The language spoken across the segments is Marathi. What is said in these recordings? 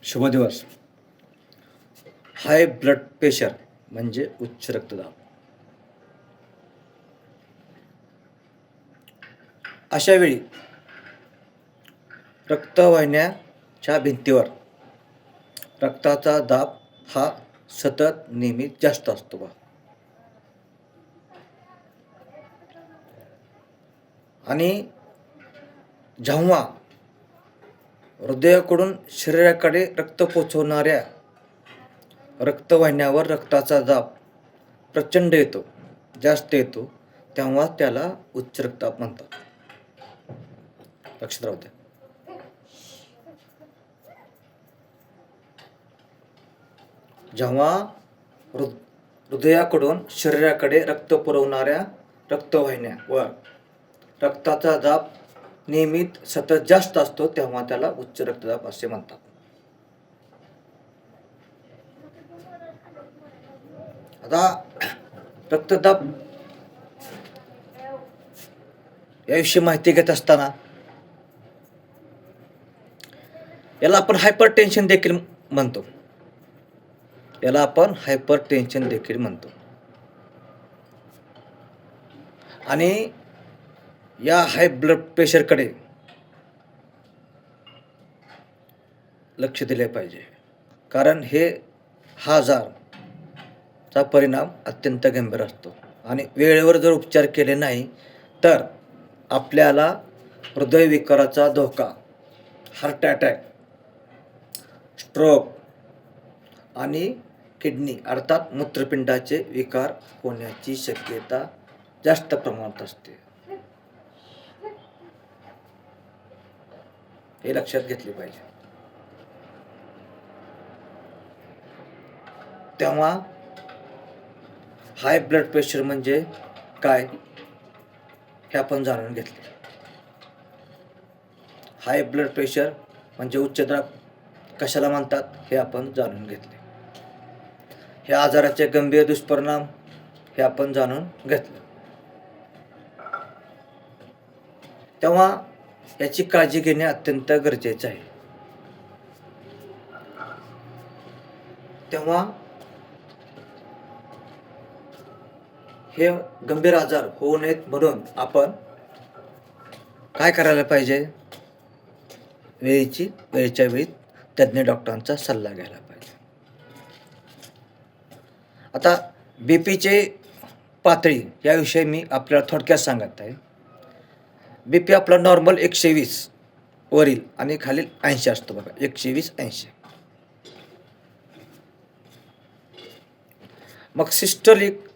शुभ दिवस. हाय ब्लड प्रेशर म्हणजे उच्च रक्तदाब. अशा वेळी रक्तवाहिन्याच्या भिंतीवर रक्ताचा दाब हा सतत नेहमी जास्त असतो बा. आणि जेव्हा हृदयाकडून शरीराकडे रक्त पोचवणाऱ्या रक्तवाहिन्यावर रक्ताचा दाब प्रचंड येतो, जास्त येतो, तेव्हा त्याला उच्च रक्तदाब म्हणतात. लक्षात राहू द्या. जेव्हा हृदयाकडून शरीराकडे रक्त पुरवणाऱ्या रक्तवाहिन्यावर रक्ताचा दाब नियमित सतत जास्त असतो, तेव्हा त्याला उच्च रक्तदाब असे म्हणतात. आता रक्तदाब याविषयी माहिती घेत असताना याला आपण हायपर टेन्शन देखील म्हणतो. आणि या हाय ब्लड प्रेशरकडे लक्ष दिले पाहिजे, कारण हा आजारचा परिणाम अत्यंत गंभीर असतो आणि वेळेवर जर उपचार केले नाही तर आपल्याला हृदयविकाराचा धोका, हार्ट अटॅक, स्ट्रोक आणि किडनी अर्थात मूत्रपिंडाचे विकार होण्याची शक्यता जास्त प्रमाणात असते. हे लक्षात घेतले पाहिजे. तेव्हा हाय ब्लड प्रेशर म्हणजे काय हे आपण जाणून घेतले. हाय ब्लड प्रेशर म्हणजे उच्च दाब कशाला म्हणतात हे आपण जाणून घेतले. ह्या आजाराचे गंभीर दुष्परिणाम हे आपण जाणून घेतले. तेव्हा याची काळजी घेणे अत्यंत गरजेचे आहे. तेव्हा हे गंभीर आजार होऊ नयेत म्हणून आपण काय करायला पाहिजे? वेळच्या वेळी तज्ज्ञ डॉक्टरांचा सल्ला घ्यायला पाहिजे. आता बीपीचे पातळी याविषयी मी आपल्याला थोडक्यात सांगत आहे. बीपी आपला नॉर्मल 120 वरील आणि खालील 80 असतो बघा. 120-80. मग सिस्टोलिक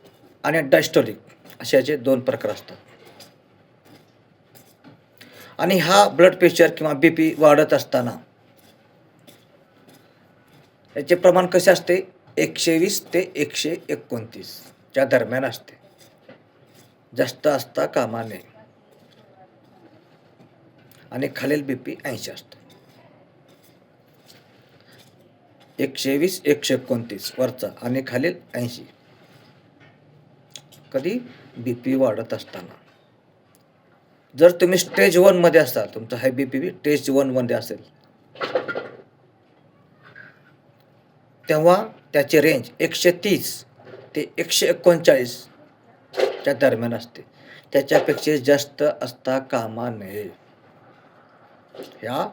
आणि डायस्टोलिक असे याचे 2 प्रकार असतात. आणि हा ब्लड प्रेशर किंवा बीपी वाढत असताना याचे प्रमाण कसे असते? 120 ते 129 च्या दरम्यान असते. जास्त असता कामा नये. आणि खालील बीपी 80 असतो. 120-129 वरचा आणि खालील 80 कधी बीपी वाढत असताना. जर तुम्ही स्टेज 1 मध्ये असाल, तुमचा हाय बीपी स्टेज 1 मध्ये असेल, तेव्हा त्याची रेंज 130 ते 139 च्या दरम्यान असते. त्याच्यापेक्षा जास्त असता कामा नये. ह्या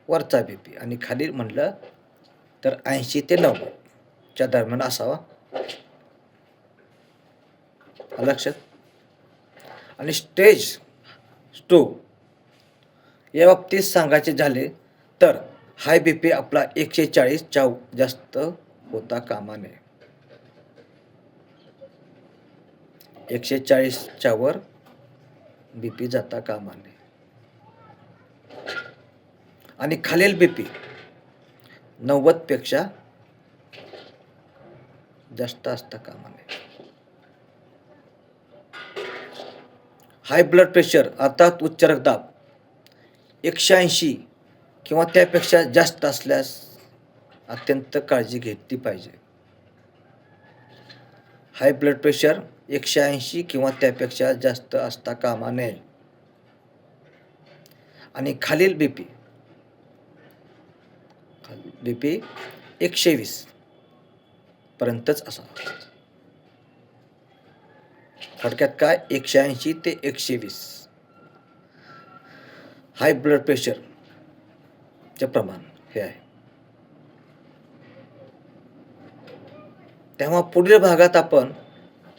वरचा बीपी. आणि खालील म्हटलं तर 80 ते 90 च्या दरम्यान असावा. लक्षात. आणि स्टेज 2 या बाबतीत सांगायचे झाले तर हाय बीपी आपला 140 च्या जास्त होता कामा नये. 140 च्या वर बीपी जाता कामा नये. आणि खालील बीपी 90 पेक्षा जास्त असता कामा नये. हाय ब्लड प्रेशर अर्थात उच्च रक्तदाब 180 किंवा त्यापेक्षा जास्त असल्यास अत्यंत काळजी घेतली पाहिजे. हाय ब्लड प्रेशर 180 किंवा त्यापेक्षा जास्त असता कामा नये. आणि खालील बीपी बी पी 120 पर्यंतच असावा. थोडक्यात काय, 180 ते 120 हाय ब्लड प्रेशरचे प्रमाण हे आहे. तेव्हा पुढील भागात आपण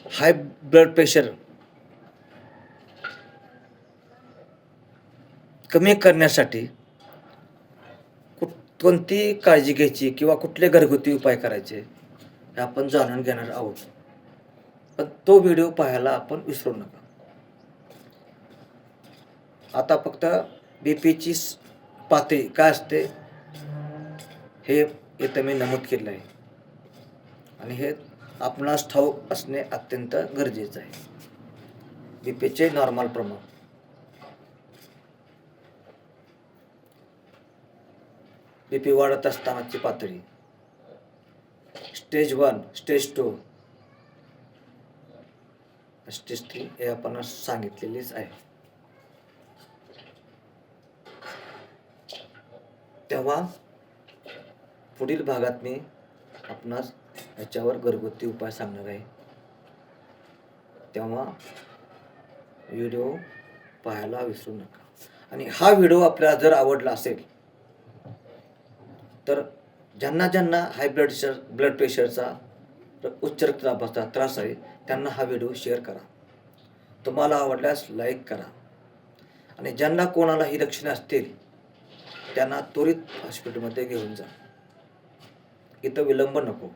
हाय ब्लड प्रेशर कमी करण्यासाठी कोणती काळजी घ्यायची किंवा कुठले घरगुती उपाय करायचे हे आपण जाणून घेणार आहोत. पण तो व्हिडिओ पाहायला आपण विसरू नका. आता फक्त बीपीची पातळी काय असते हे इथं मी नमूद केलं आहे आणि हे आपणास ठाऊक असणे अत्यंत गरजेचं आहे. बीपीचे नॉर्मल प्रमाण, बीपी वाढत असतानाची पातळी, स्टेज 1, स्टेज 2, स्टेज 3 हे आपण सांगितलेलेच आहे. तेव्हा पुढील भागात मी आपणास याच्यावर घरगुती उपाय सांगणार आहे. तेव्हा व्हिडिओ पाहायला विसरू नका. आणि हा व्हिडिओ आपल्याला जर आवडला असेल तर ज्यांना हाय ब्लड प्रेशरचा उच्च रक्तदाबाचा त्रास आहे त्यांना हा व्हिडिओ शेअर करा. तुम्हाला आवडल्यास लाईक करा. आणि ज्यांना कोणाला ही लक्षणे असतील त्यांना त्वरित हॉस्पिटलमध्ये घेऊन जा. इथं विलंब नको.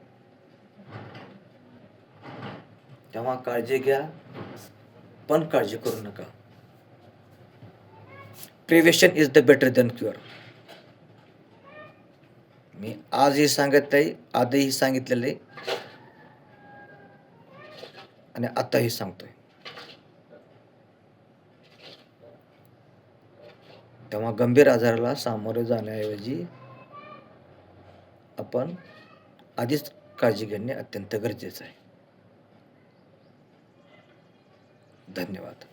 तेव्हा काळजी घ्या, पण काळजी करू नका. Prevention is the better than cure. मी आजही सांगत आहे, आधीही सांगितलेले आणि आताही सांगतोय. तेव्हा गंभीर आजाराला सामोरे जाण्याऐवजी आपण आधीच काळजी घेणे अत्यंत गरजेचं आहे. धन्यवाद.